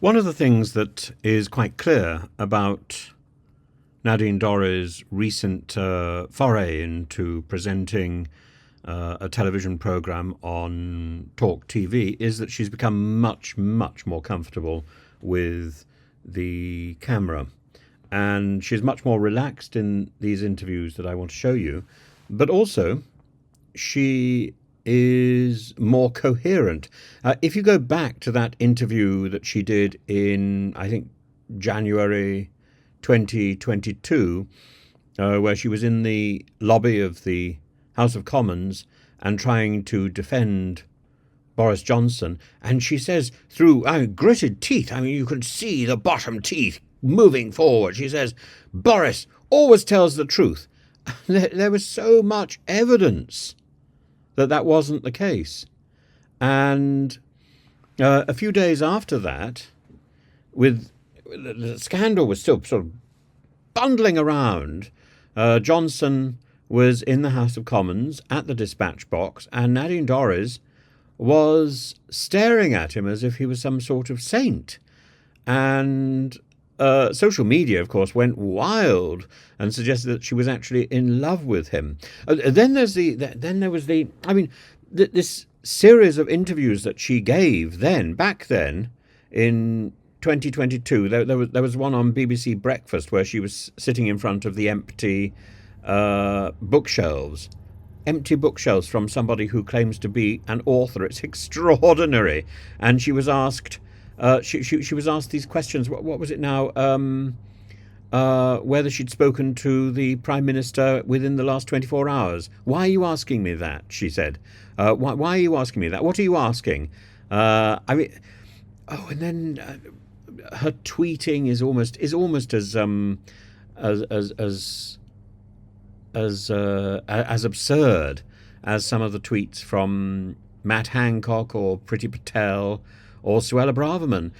One of the things that is quite clear about Nadine Dorries' recent foray into presenting a television program on Talk TV is that she's become much, much more comfortable with the camera. And she's much more relaxed in these interviews that I want to show you. But also, she is more coherent. If you go back to that interview that she did in, I think, January 2022, where she was in the lobby of the House of Commons and trying to defend Boris Johnson, and she says through gritted teeth, I mean, you can see the bottom teeth moving forward. She says, Boris always tells the truth. There was so much evidence that that wasn't the case. And a few days after that, with the scandal was still sort of bundling around, Johnson was in the House of Commons at the dispatch box, and Nadine Dorries was staring at him as if he was some sort of saint. And social media, of course, went wild and suggested that she was actually in love with him. Then there was the, I mean, this series of interviews that she gave back then in 2022. There was one on BBC Breakfast where she was sitting in front of the empty bookshelves. Empty bookshelves from somebody who claims to be an author. It's extraordinary. And she was asked, she was asked these questions. What was it now? Whether she'd spoken to the Prime Minister within the last 24 hours. Why are you asking me that? She said. Why are you asking me that? What are you asking? I mean, and then her tweeting is almost as absurd as some of the tweets from Matt Hancock or Priti Patel or Suella Braverman.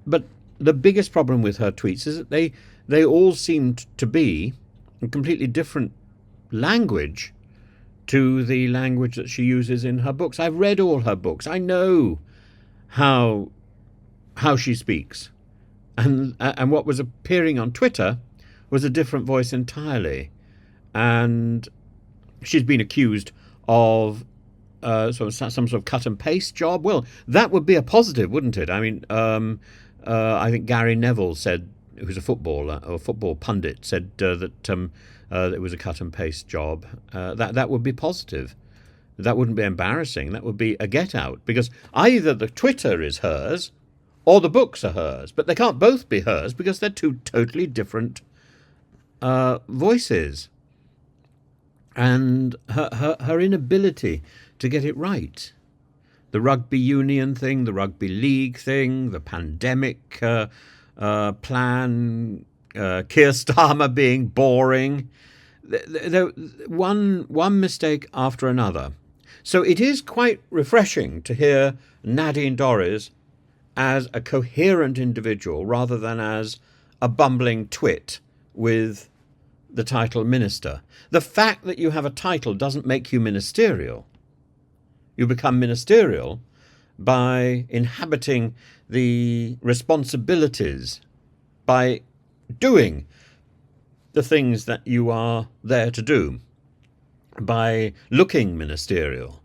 But the biggest problem with her tweets is that they all seemed to be a completely different language to the language that she uses in her books. I've read all her books. I know how she speaks, and what was appearing on Twitter was a different voice entirely. And she's been accused of some sort of cut and paste job. Well, that would be a positive, wouldn't it? I mean, I think Gary Neville said, who's a footballer or football pundit, said that it was a cut and paste job. That would be positive. That wouldn't be embarrassing. That would be a get out, because either the Twitter is hers or the books are hers, but they can't both be hers because they're two totally different voices. And her inability to get it right. The rugby union thing, the rugby league thing, the pandemic plan, Keir Starmer being boring. One mistake after another. So it is quite refreshing to hear Nadine Dorries as a coherent individual rather than as a bumbling twit with the title minister. The fact that you have a title doesn't make you ministerial. You become ministerial by inhabiting the responsibilities, by doing the things that you are there to do, by looking ministerial.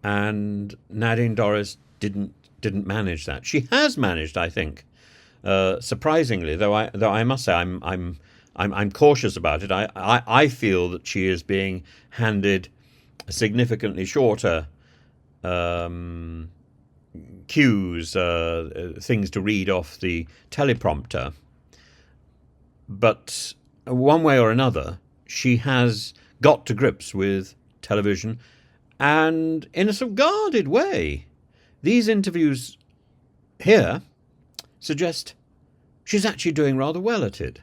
And Nadine Dorries didn't manage that. She has managed, I think, surprisingly, though I must say I'm cautious about it. I feel that she is being handed significantly shorter cues, things to read off the teleprompter. But one way or another, she has got to grips with television, and in a sort of guarded way. These interviews here suggest she's actually doing rather well at it.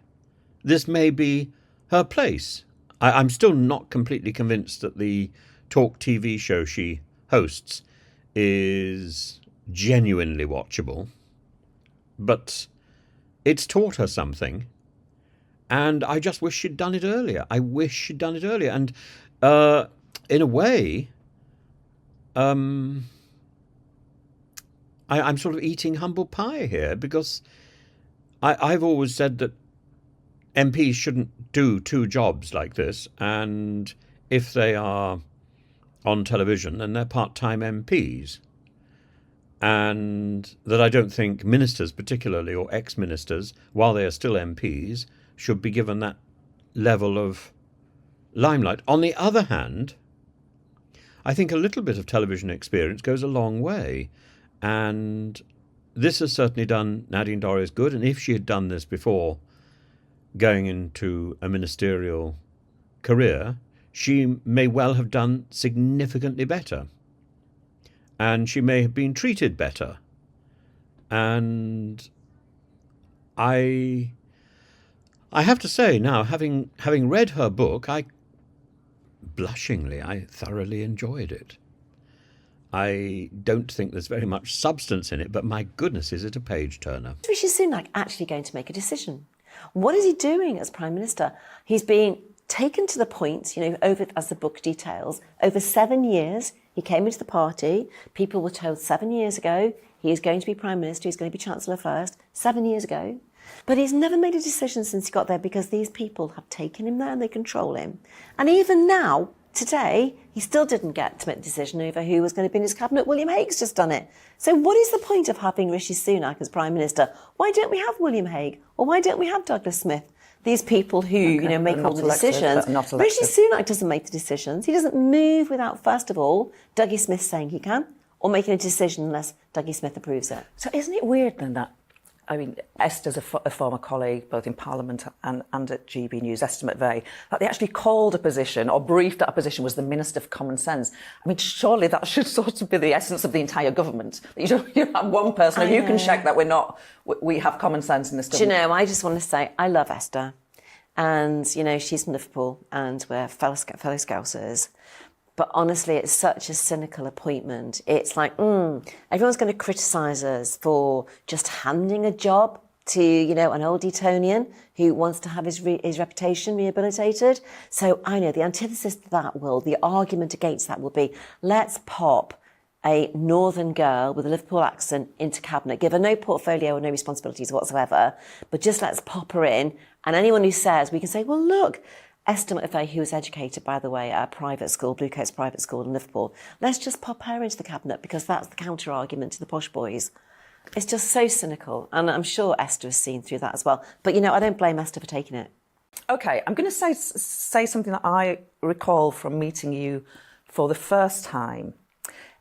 This may be her place. I'm still not completely convinced that the Talk TV show she hosts is genuinely watchable, but it's taught her something, and I just wish she'd done it earlier. I wish she'd done it earlier. And in a way, I'm sort of eating humble pie here, because I've always said that MPs shouldn't do two jobs like this, and if they are on television, then they're part-time MPs. And that I don't think ministers, particularly, or ex-ministers, while they are still MPs, should be given that level of limelight. On the other hand, I think a little bit of television experience goes a long way. And this has certainly done Nadine Dorries good. And if she had done this before going into a ministerial career, she may well have done significantly better. And she may have been treated better. And I have to say now, having read her book, I thoroughly enjoyed it. I don't think there's very much substance in it, but my goodness, is it a page-turner. Is Rishi Sunak actually going to make a decision? What is he doing as Prime Minister? He's been taken to the point, over, as the book details, over 7 years. He came into the party. People were told 7 years ago he is going to be Prime Minister, he's going to be Chancellor first, 7 years ago. But he's never made a decision since he got there, because these people have taken him there and they control him. And even now, today, he still didn't get to make the decision over who was going to be in his cabinet. William Hague's just done it. So what is the point of having Rishi Sunak as Prime Minister? Why don't we have William Hague? Or why don't we have Douglas Smith? These people who, make all the decisions. Rishi Sunak doesn't make the decisions. He doesn't move without, first of all, Dougie Smith saying he can, or making a decision unless Dougie Smith approves it. So isn't it weird then that, Esther's a former colleague, both in Parliament and at GB News, Esther McVeigh, that they actually called a position, or briefed that a position, was the Minister for Common Sense. Surely that should sort of be the essence of the entire government. You have one person who can check that we have common sense in this government. Do you know, I just want to say, I love Esther. And, she's from Liverpool and we're fellow Scousers. But honestly, it's such a cynical appointment. It's like, everyone's going to criticise us for just handing a job to, an old Etonian who wants to have his reputation rehabilitated. So I know the antithesis to that the argument against that will be, let's pop a northern girl with a Liverpool accent into cabinet, give her no portfolio or no responsibilities whatsoever, but just let's pop her in. And anyone who says, we can say, well, look, Esther McVeigh, who was educated, by the way, at a private school, Bluecoats private school in Liverpool, let's just pop her into the cabinet because that's the counter-argument to the posh boys. It's just so cynical, and I'm sure Esther has seen through that as well. But, I don't blame Esther for taking it. OK, I'm going to say something that I recall from meeting you for the first time,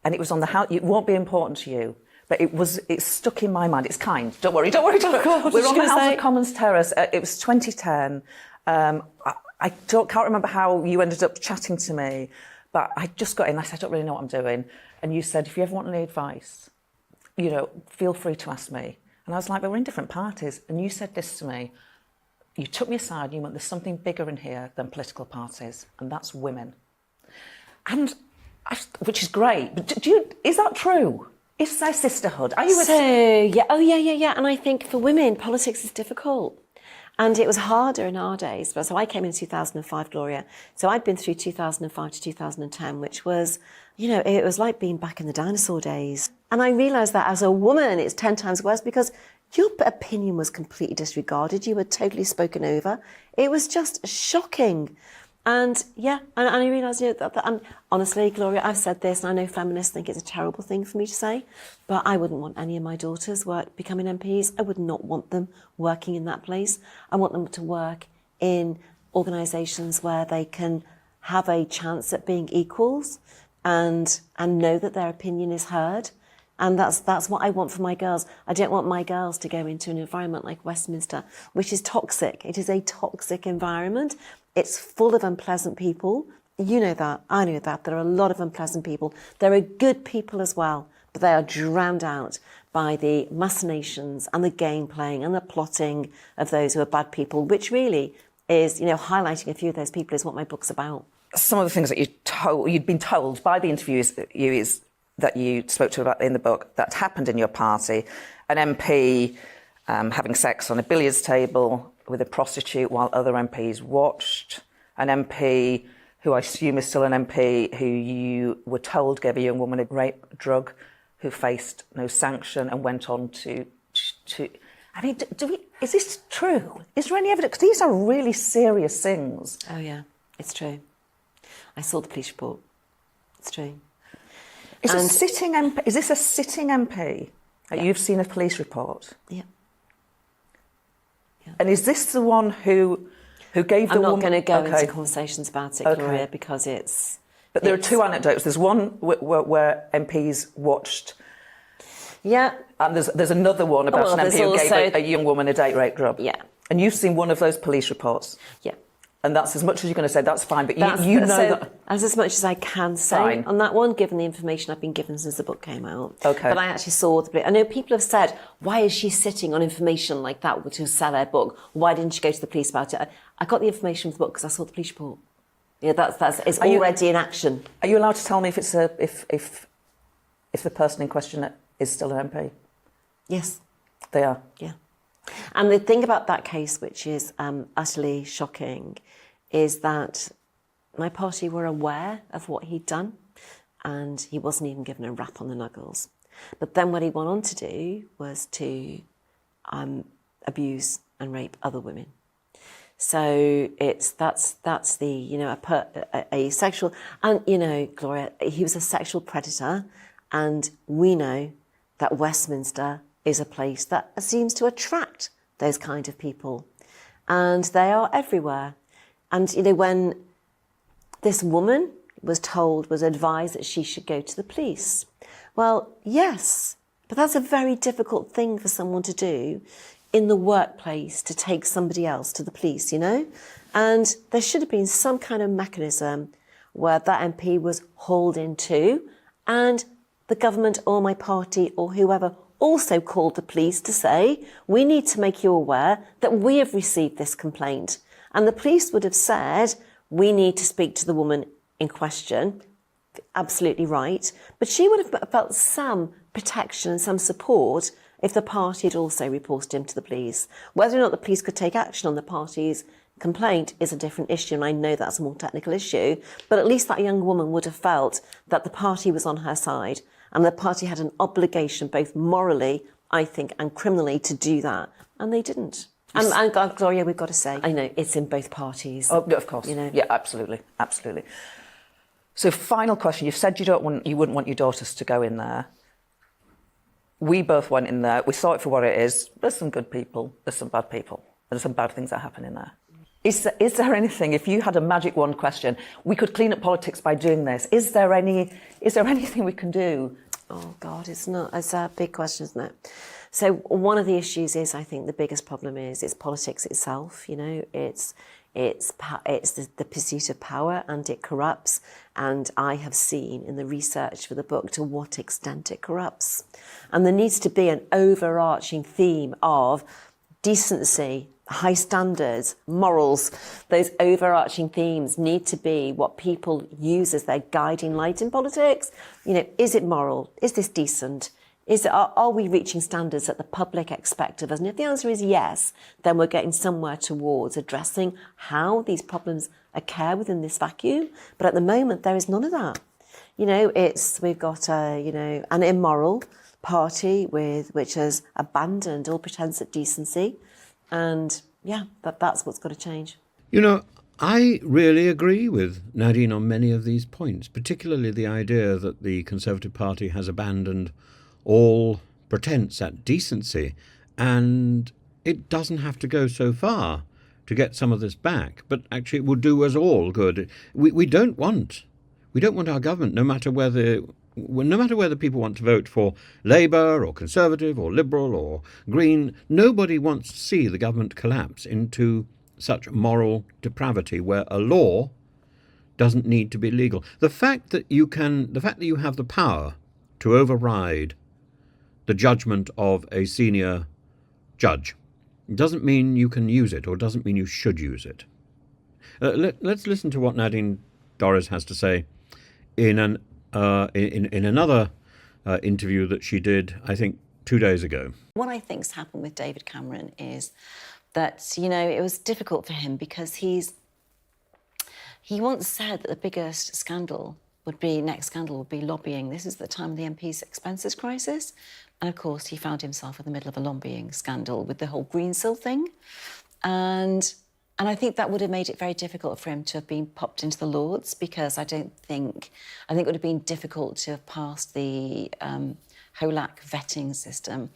and it was on the House. It won't be important to you, but it's stuck in my mind. It's kind. Don't worry. Oh, God, we're on the House of Commons terrace. It was 2010. I can't remember how you ended up chatting to me, but I just got in. I said, I don't really know what I'm doing. And you said, if you ever want any advice, feel free to ask me. And I was like, but we're in different parties. And you said this to me. You took me aside and you went, there's something bigger in here than political parties, and that's women. Which is great. But is that true? Is there sisterhood? Are you yeah. And I think for women, politics is difficult. And it was harder in our days. So I came in 2005, Gloria. So I'd been through 2005 to 2010, which was, it was like being back in the dinosaur days. And I realised that as a woman, it's 10 times worse because your opinion was completely disregarded. You were totally spoken over. It was just shocking. And I realised that, and honestly, Gloria, I've said this, and I know feminists think it's a terrible thing for me to say, but I wouldn't want any of my daughters becoming MPs. I would not want them working in that place. I want them to work in organisations where they can have a chance at being equals and know that their opinion is heard. And that's what I want for my girls. I don't want my girls to go into an environment like Westminster, which is toxic. It is a toxic environment. It's full of unpleasant people. You know that. I know that. There are a lot of unpleasant people. There are good people as well, but they are drowned out by the machinations and the game playing and the plotting of those who are bad people, which really is, highlighting a few of those people is what my book's about. Some of the things that you'd been told by the interviewees that you spoke to about in the book that happened in your party, an MP having sex on a billiards table with a prostitute while other MPs watched, an MP who I assume is still an MP who you were told gave a young woman a rape drug who faced no sanction and went on to I mean, is this true? Is there any evidence? Because these are really serious things. Oh, yeah, it's true. I saw the police report. It's true. Is this a sitting MP? Yeah. You've seen a police report? Yeah. And is this the one who gave the woman... I'm not going to go into conversations about it, Gloria, because it's... But there are two anecdotes. There's one where MPs watched... Yeah. And there's another one about an MP who gave a young woman a date rape drug. Yeah. And you've seen one of those police reports. Yeah. And that's as much as you're going to say, that's fine. But you know that... As much as I can say Fine. on that one, given the information I've been given since the book came out. Okay. But I actually saw the... I know people have said, why is she sitting on information like that to sell her book? Why didn't she go to the police about it? I got the information from the book because I saw the police report. Yeah, it's already in action. Are you allowed to tell me if it's if the person in question is still an MP? Yes. They are? Yeah. And the thing about that case, which is utterly shocking, is that my party were aware of what he'd done and he wasn't even given a rap on the knuckles. But then what he went on to do was to abuse and rape other women. So that's the, a sexual... And, Gloria, he was a sexual predator, and we know that Westminster is a place that seems to attract those kind of people. And they are everywhere. And, when this woman was advised that she should go to the police, well, yes, but that's a very difficult thing for someone to do in the workplace, to take somebody else to the police, And there should have been some kind of mechanism where that MP was hauled into and the government or my party or whoever also called the police to say, we need to make you aware that we have received this complaint. And the police would have said, we need to speak to the woman in question. Absolutely right. But she would have felt some protection and some support if the party had also reported him to the police. Whether or not the police could take action on the party's complaint is a different issue, and I know that's a more technical issue, but at least that young woman would have felt that the party was on her side, and the party had an obligation, both morally, I think, and criminally, to do that, and they didn't. And Gloria, we've got to say, I know, it's in both parties. Oh, of course. Yeah, absolutely, absolutely. So, final question. You've said you wouldn't want your daughters to go in there. We both went in there. We saw it for what it is. There's some good people. There's some bad people. There's some bad things that happen in there. Is there anything, if you had a magic wand question, we could clean up politics by doing this? Is there anything we can do? Oh God, it's a big question, isn't it? So one of the issues is, I think the biggest problem is politics itself. It's the pursuit of power, and it corrupts. And I have seen in the research for the book to what extent it corrupts. And there needs to be an overarching theme of decency, high standards, morals. Those overarching themes need to be what people use as their guiding light in politics. Is it moral? Is this decent? Are we reaching standards that the public expect of us? And if the answer is yes, then we're getting somewhere towards addressing how these problems occur within this vacuum. But at the moment, there is none of that. We've got an immoral party which has abandoned all pretense at decency. And that's what's got to change. I really agree with Nadine on many of these points, particularly the idea that the Conservative Party has abandoned all pretense at decency, and it doesn't have to go so far to get some of this back, but actually it will do us all good. We don't want our government, no matter whether people want to vote for Labour or Conservative or Liberal or Green, nobody wants to see the government collapse into such moral depravity where a law doesn't need to be legal. The fact that you have the power to override the judgment of a senior judge doesn't mean you can use it, or doesn't mean you should use it. Let's listen to what Nadine Dorries has to say in another interview that she did, I think, 2 days ago. What I think's happened with David Cameron is that, it was difficult for him because he once said that the biggest scandal next scandal would be lobbying. This is the time of the MP's expenses crisis. And of course, he found himself in the middle of a lobbying scandal with the whole green seal thing. And I think that would have made it very difficult for him to have been popped into the Lords, because I think it would have been difficult to have passed the HOLAC vetting system,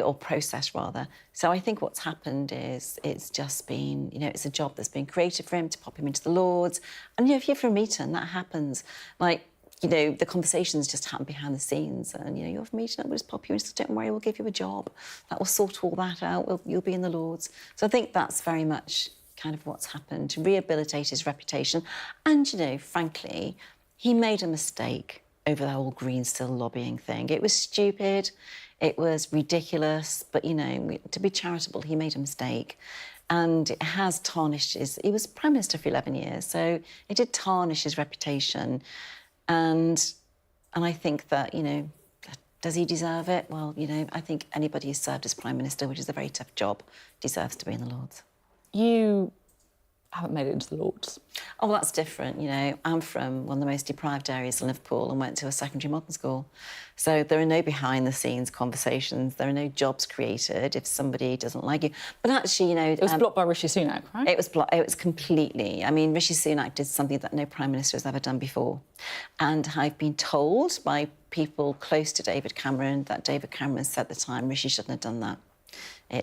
or process rather. So I think what's happened is it's just been, it's a job that's been created for him to pop him into the Lords. And, if you're from Eton, that happens. Like, the conversations just happen behind the scenes. And, you're from Eton, we'll just pop you in, so don't worry, we'll give you a job. That will sort all that out. You'll be in the Lords. So I think that's very much kind of what's happened, to rehabilitate his reputation. And, frankly, he made a mistake over the whole green seal lobbying thing. It was stupid, it was ridiculous, but, to be charitable, he made a mistake. And it has tarnished he was Prime Minister for 11 years, so it did tarnish his reputation. And I think that, does he deserve it? Well, I think anybody who's served as Prime Minister, which is a very tough job, deserves to be in the Lords. You haven't made it into the Lords. Oh, well, that's different, I'm from one of the most deprived areas in Liverpool and went to a secondary modern school. So there are no behind-the-scenes conversations, there are no jobs created if somebody doesn't like you. But actually, It was blocked by Rishi Sunak, right? It was completely. I mean, Rishi Sunak did something that no Prime Minister has ever done before. And I've been told by people close to David Cameron that David Cameron said at the time, Rishi shouldn't have done that.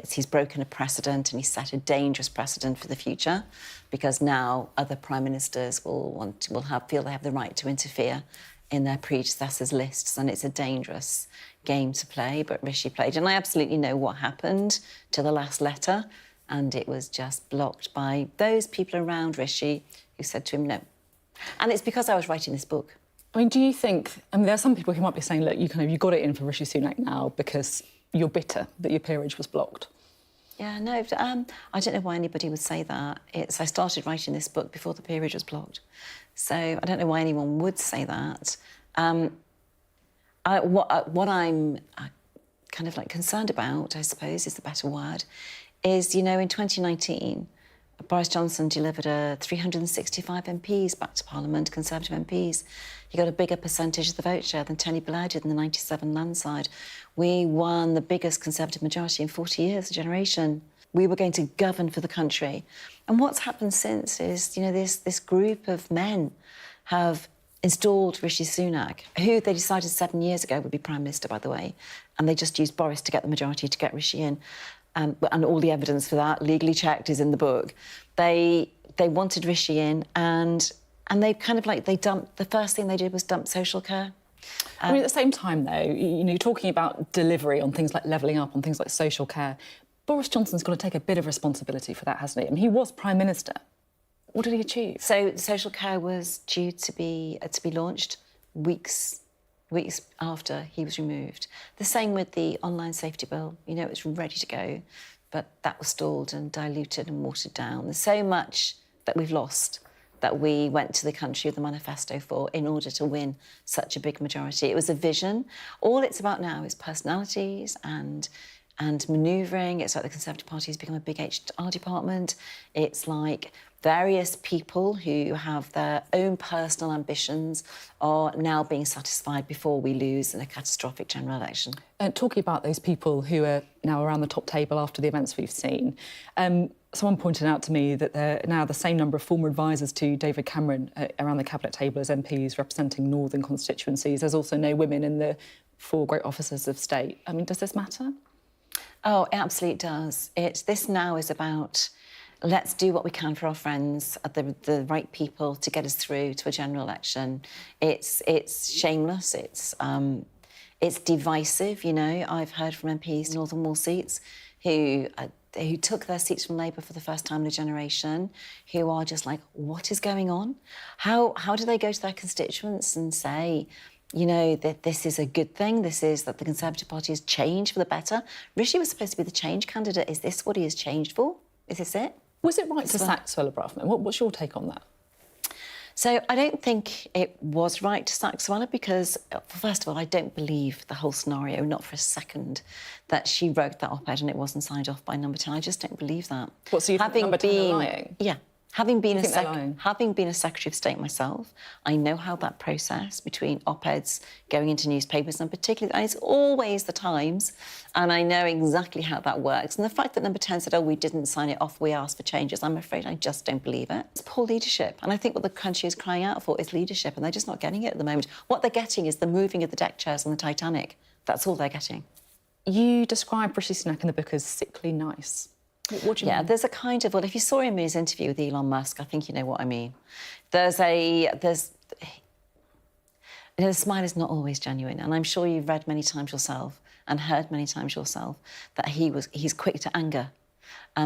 He's broken a precedent and he's set a dangerous precedent for the future, because now other Prime Ministers feel they have the right to interfere in their predecessors' lists, and it's a dangerous game to play, but Rishi played. And I absolutely know what happened to the last letter, and it was just blocked by those people around Rishi who said to him no. And it's because I was writing this book. I mean, do you think... there are some people who might be saying, look, you got it in for Rishi Sunak now because you're bitter that your peerage was blocked. Yeah, no, I don't know why anybody would say that. I started writing this book before the peerage was blocked. So I don't know why anyone would say that. What I'm kind of concerned about, I suppose is the better word, is, in 2019, Boris Johnson delivered 365 MPs back to Parliament, Conservative MPs. He got a bigger percentage of the vote share than Tony Blair did in the 97 landslide. We won the biggest Conservative majority in 40 years, a generation. We were going to govern for the country. And what's happened since is, this group of men have installed Rishi Sunak, who they decided 7 years ago would be Prime Minister, by the way, and they just used Boris to get the majority to get Rishi in. And all the evidence for that, legally checked, is in the book. They wanted Rishi in, and they kind of they dumped. The first thing they did was dump social care. I mean, at the same time, though, you're talking about delivery on things like levelling up, on things like social care. Boris Johnson's got to take a bit of responsibility for that, hasn't he? I mean, he was Prime Minister. What did he achieve? So social care was due to be launched weeks after he was removed. The same with the online safety bill. It was ready to go, but that was stalled and diluted and watered down. There's so much that we've lost that we went to the country of the manifesto for in order to win such a big majority. It was a vision. All it's about now is personalities and manoeuvring. It's like the Conservative Party has become a big HR department. It's like various people who have their own personal ambitions are now being satisfied before we lose in a catastrophic general election. Talking about those people who are now around the top table after the events we've seen, someone pointed out to me that there are now the same number of former advisors to David Cameron around the cabinet table as MPs representing northern constituencies. There's also no women in the 4 great offices of state. I mean, does this matter? Oh, it absolutely does. This now is about let's do what we can for our friends, the right people to get us through to a general election. It's shameless. It's divisive. I've heard from MPs in Northern Wall seats who took their seats from Labour for the first time in a generation, who are just like, what is going on? How do they go to their constituents and say, that this is a good thing, this is that the Conservative Party has changed for the better? Rishi was supposed to be the change candidate. Is this what he has changed for? Is this it? Was it right to sack Suella Braverman? What's your take on that? So I don't think it was right to sack Suella because, first of all, I don't believe the whole scenario, not for a second, that she wrote that op-ed and it wasn't signed off by Number 10. I just don't believe that. What, so you think Number 10 are lying? Yeah. Having been, Having been a Secretary of State myself, I know how that process between op-eds going into newspapers, and particularly, and it's always the Times, and I know exactly how that works. And the fact that Number 10 said, oh, we didn't sign it off, we asked for changes, I'm afraid I just don't believe it. It's poor leadership. And I think what the country is crying out for is leadership, and they're just not getting it at the moment. What they're getting is the moving of the deck chairs on the Titanic. That's all they're getting. You describe Rishi Sunak in the book as sickly nice. What do you mean? There's a kind of, well, if you saw him in his interview with Elon Musk, I think you know what I mean. The smile is not always genuine, and I'm sure you've read many times yourself and heard many times yourself that he's quick to anger,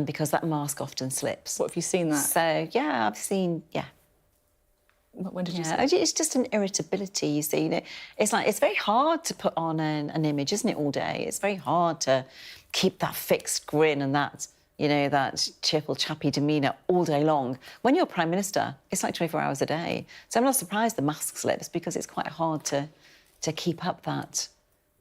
because that mask often slips. What, have you seen that? So, yeah, I've seen, yeah. When did you see it? It's just an irritability, you see. You know, it's like, it's very hard to put on an image, isn't it, all day? It's very hard to keep that fixed grin and that, you know, that cheerful, chappy demeanour all day long. When you're Prime Minister, it's like 24 hours a day. So I'm not surprised the mask slips, because it's quite hard to keep up that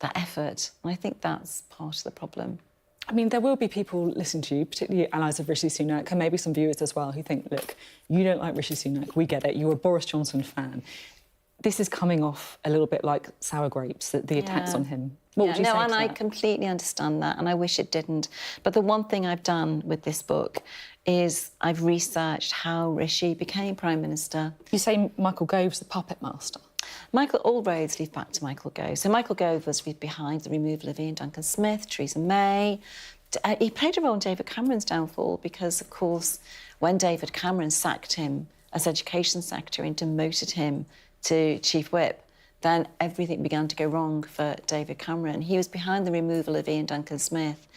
effort. And I think that's part of the problem. I mean, there will be people listening to you, particularly allies of Rishi Sunak, and maybe some viewers as well, who think, look, you don't like Rishi Sunak, we get it, you're a Boris Johnson fan. This is coming off a little bit like sour grapes, the attacks on him. What would you say to and I that? completely understand that, and I wish it didn't. But the one thing I've done with this book is I've researched how Rishi became Prime Minister. You say Michael Gove's the puppet master. All roads lead back to Michael Gove. So Michael Gove was behind the removal of Ian Duncan Smith, Theresa May. He played a role in David Cameron's downfall because, of course, when David Cameron sacked him as Education Secretary and demoted him to Chief Whip, then everything began to go wrong for David Cameron. He was behind the removal of Ian Duncan Smith.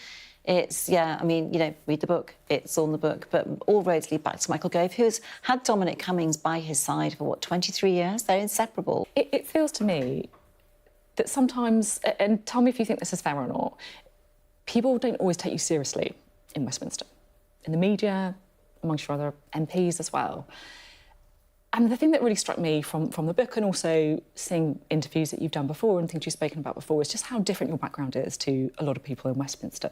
It's, I mean, you know, read the book. It's all in the book. But all roads lead back to Michael Gove, who's had Dominic Cummings by his side for, 23 years? They're inseparable. It feels to me that sometimes, and tell me if you think this is fair or not, people don't always take you seriously in Westminster, in the media, amongst your other MPs as well. And the thing that really struck me from the book, and also seeing interviews that you've done before and things you've spoken about before, is just how different your background is to a lot of people in Westminster.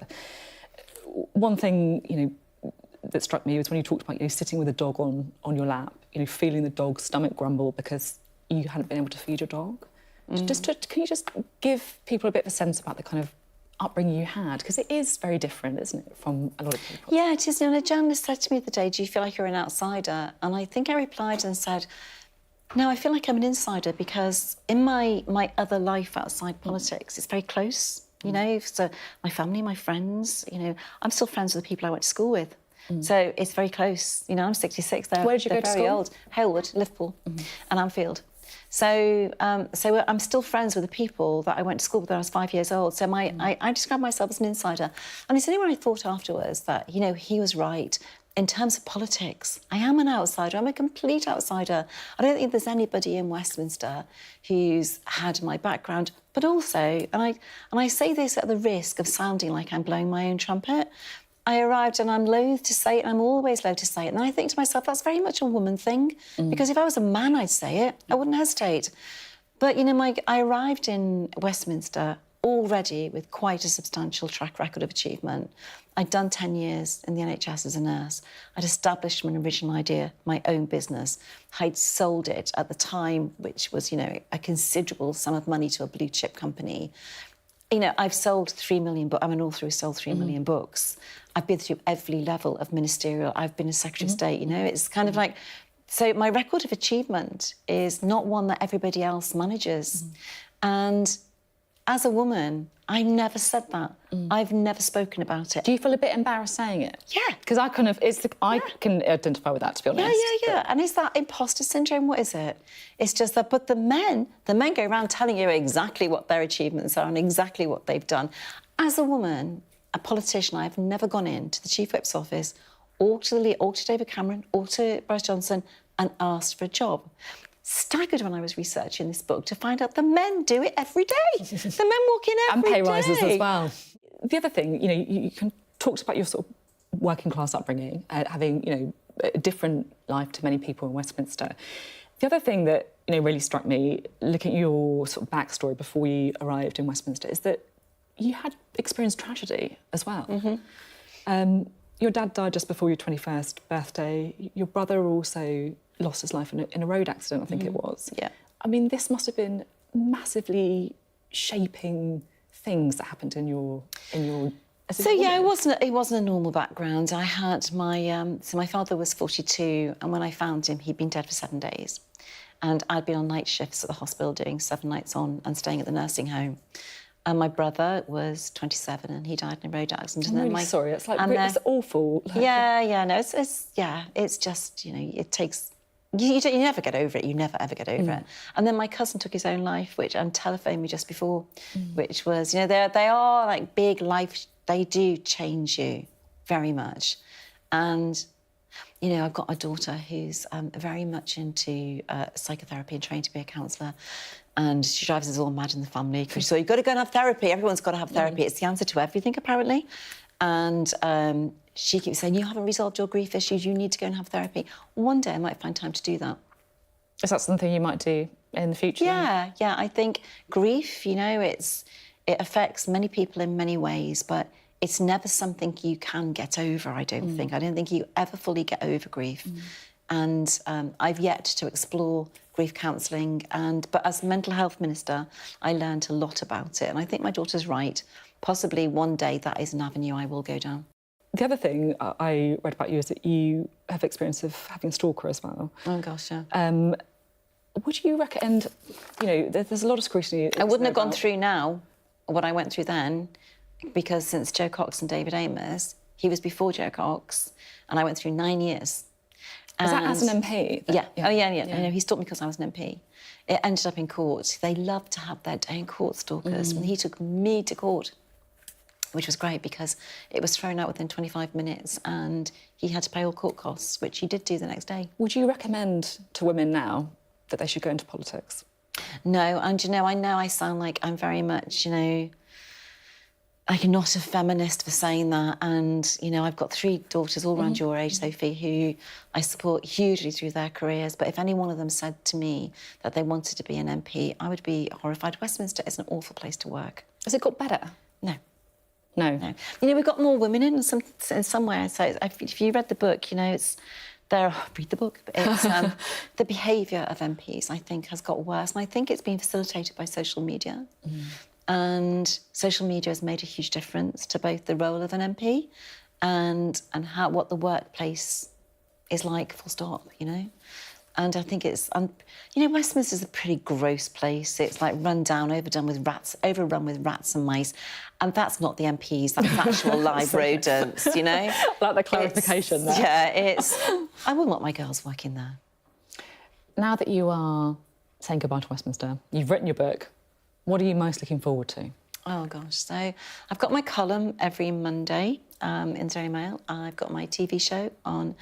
One thing, you know, that struck me was when you talked about, you know, sitting with a dog on your lap, you know, feeling the dog's stomach grumble because you hadn't been able to feed your dog. Can you just give people a bit of a sense about the kind of upbringing you had? Because it is very different, isn't it, from a lot of people? Yeah, it is. You know, a journalist said to me the other day, do you feel like you're an outsider? And I think I replied and said, no, I feel like I'm an insider, because in my other life outside politics, it's very close, you know, so my family, my friends, you know, I'm still friends with the people I went to school with. So it's very close. You know, I'm 66, Where did you go to very school? old. Halewood, Liverpool, and Anfield. So I'm still friends with the people that I went to school with when I was 5 years old. So I describe myself as an insider. And it's only when I thought afterwards that, you know, he was right. In terms of politics, I am an outsider. I'm a complete outsider. I don't think there's anybody in Westminster who's had my background. But also, and I say this at the risk of sounding like I'm blowing my own trumpet, I arrived, and I'm loath to say it, I'm always loath to say it. And I think to myself, that's very much a woman thing, because if I was a man, I'd say it. I wouldn't hesitate. But, you know, I arrived in Westminster already with quite a substantial track record of achievement. I'd done 10 years in the NHS as a nurse. I'd established an original idea, my own business. I'd sold it at the time, which was, you know, a considerable sum of money to a blue chip company. You know, I've sold 3 million books. I'm an author who sold 3 million books. I've been through every level of ministerial. I've been a Secretary of State, you know. It's kind of like... So my record of achievement is not one that everybody else manages. And as a woman, I never said that. I've never spoken about it. Do you feel a bit embarrassed saying it? Yeah. Because I kind of... I can identify with that, to be honest. Yeah. And is that imposter syndrome? What is it? It's just that... But the men go around telling you exactly what their achievements are and exactly what they've done. As a woman, a politician, I've never gone into the Chief Whip's office or to David Cameron or to Boris Johnson and asked for a job. Staggered when I was researching this book to find out the men do it every day. The men walk in every day. And pay rises as well. The other thing, you know, you can talk about your sort of working class upbringing, having, you know, a different life to many people in Westminster. The other thing that, you know, really struck me, looking at your sort of backstory before you arrived in Westminster, is that you had experienced tragedy as well. Your dad died just before your 21st birthday. Your brother also lost his life in a road accident, I think it was. Yeah. I mean, this must have been massively shaping things that happened in your. So yeah, it wasn't a normal background. I had my father was 42, and when I found him, he'd been dead for 7 days, and I'd been on night shifts at the hospital doing 7 nights on and staying at the nursing home. And my brother was 27, and he died in a road accident. I'm and really sorry. It's like it's awful. Like, no, it's just it takes. You never get over it. You never ever get over it. And then my cousin took his own life, which telephoned me just before, which was they are like big life. They do change you very much, and I've got a daughter who's very much into psychotherapy and trained to be a counsellor. And she drives us all mad in the family because you've got to go and have therapy. Everyone's got to have therapy. It's the answer to everything, apparently. And she keeps saying, you haven't resolved your grief issues. You need to go and have therapy. One day I might find time to do that. Is that something you might do in the future? Yeah. I think grief, it affects many people in many ways, but it's never something you can get over, I don't think. I don't think you ever fully get over grief. And I've yet to explore grief counselling, but as mental health minister, I learned a lot about it. And I think my daughter's right. Possibly one day that is an avenue I will go down. The other thing I read about you is that you have experience of having a stalker as well. Oh, gosh, yeah. Would you recommend, there's a lot of scrutiny. I wouldn't have gone through now what I went through then, because since Joe Cox and David Amos, he was before Joe Cox, and I went through 9 years. Was that as an MP? Yeah. Oh, yeah. I know, he stopped me because I was an MP. It ended up in court. They love to have their day in court, stalkers. When he took me to court, which was great because it was thrown out within 25 minutes and he had to pay all court costs, which he did do the next day. Would you recommend to women now that they should go into politics? No, and I know I sound like I'm very much, like not a feminist for saying that. And, I've got 3 daughters all around your age, Sophie, who I support hugely through their careers. But if any one of them said to me that they wanted to be an MP, I would be horrified. Westminster is an awful place to work. Has it got better? No. No. We've got more women in some ways. So if you read the book, it's there. Read the book. It's the behaviour of MPs, I think, has got worse, and I think it's been facilitated by social media. And social media has made a huge difference to both the role of an MP and what the workplace is like, full stop, And I think it's, Westminster's a pretty gross place. It's like overrun with rats and mice. And that's not the MPs, that's actual live rodents, Like the clarification there. Yeah, I wouldn't want my girls working there. Now that you are saying goodbye to Westminster, you've written your book, what are you most looking forward to? Oh, gosh. So I've got my column every Monday in Daily Mail. I've got my TV show on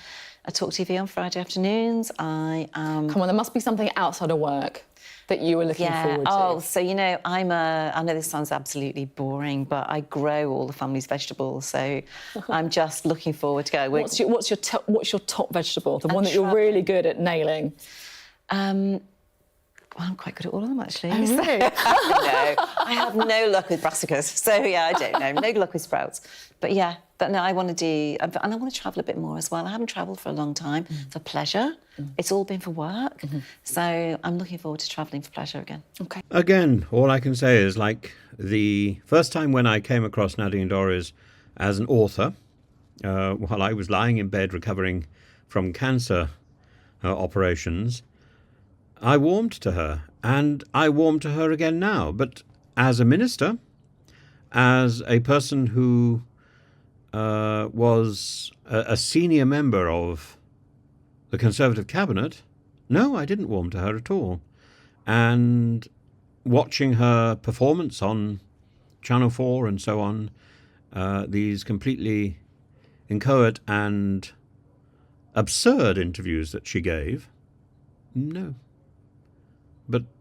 Talk TV on Friday afternoons. Come on, there must be something outside of work that you were looking forward to. Oh, so, I know this sounds absolutely boring, but I grow all the family's vegetables, so I'm just looking forward to go. What's your top vegetable? The one that you're really good at nailing? Well, I'm quite good at all of them, actually. Oh, really? No, I have no luck with brassicas. So, yeah, I don't know. No luck with sprouts. But, yeah, I want to do... And I want to travel a bit more as well. I haven't travelled for a long time for pleasure. It's all been for work. So I'm looking forward to travelling for pleasure again. OK. Again, all I can say is, like, the first time when I came across Nadine Dorries as an author, while I was lying in bed recovering from cancer operations, I warmed to her, and I warm to her again now. But as a minister, as a person who was a senior member of the Conservative cabinet, no, I didn't warm to her at all. And watching her performance on Channel 4 and so on, these completely inchoate and absurd interviews that she gave, no. But